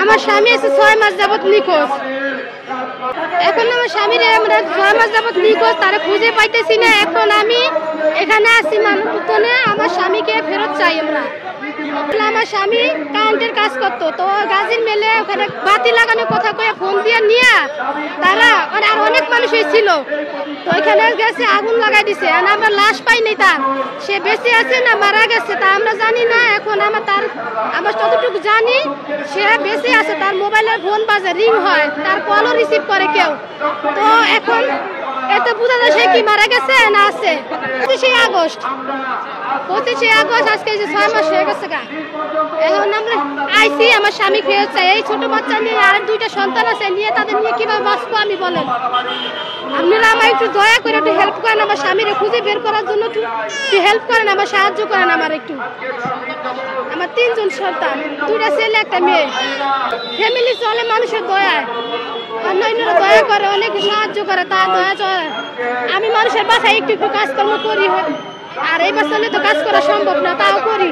আমার স্বামী এসে 6 মাস যাবত নিখোঁজ। এখন আমার স্বামীর আমরা 6 মাস যাবত নিখোঁজ, তারা খুঁজে পাইতেছি না। এখন আমি এখানে আসি মানববন্ধনে, আমার স্বামীকে ফেরত চাই আমরা। আমার স্বামী কারেন্টের কাজ করতো, তো গাজীর মেলে ওখানে বাতি লাগানোর কথা কয়ে ফোন দিয়ে নিয়ে তারা আর অনেক মানুষ ছিল, তো ওইখানে গেছে আগুন লাগাই দিছে। আমরা লাশ পাই নাই তার, সে বেঁচে আছে না মারা গেছে তা আমরা জানি না। এখন আমরা যতটুকু জানি সে বেঁচে আছে, তার মোবাইলের ফোন বাজে, রিং হয়, তার কলও রিসিভ করে কেউ। তো এখন এতে বোঝা যায় সে কি মারা গেছে না আছে। 25 আগস্ট আজকে 6 মাস হয়ে গেছে গা। এখন আমরা আইসি আমার স্বামী ফেরত চাই। এই ছোট বাচ্চা নিয়ে আর 2টা সন্তান আছে, নিয়ে তাদের নিয়ে কিভাবে বাঁচবো আমি বলেন। আপনারা আমার একটু দয়া করে একটু হেল্প করেন, আমার স্বামীরে খুঁজে বের করার জন্য একটু হেল্প করেন, আমার সাহায্য করেন আমার একটু। আমার 3 জন সন্তান, 2টা ছেলে 1টা মেয়ে। ফ্যামিলি চলে মানুষের দয়ায়, অন্যান্যরা দয়া করে, অনেক সাহায্য করে, তা দয়া চলে। আমি মানুষের বাসায় একটু একটু কাজকর্ম করি, আর এই বাচ্চা তো কাজ করা সম্ভব না, তাও করি।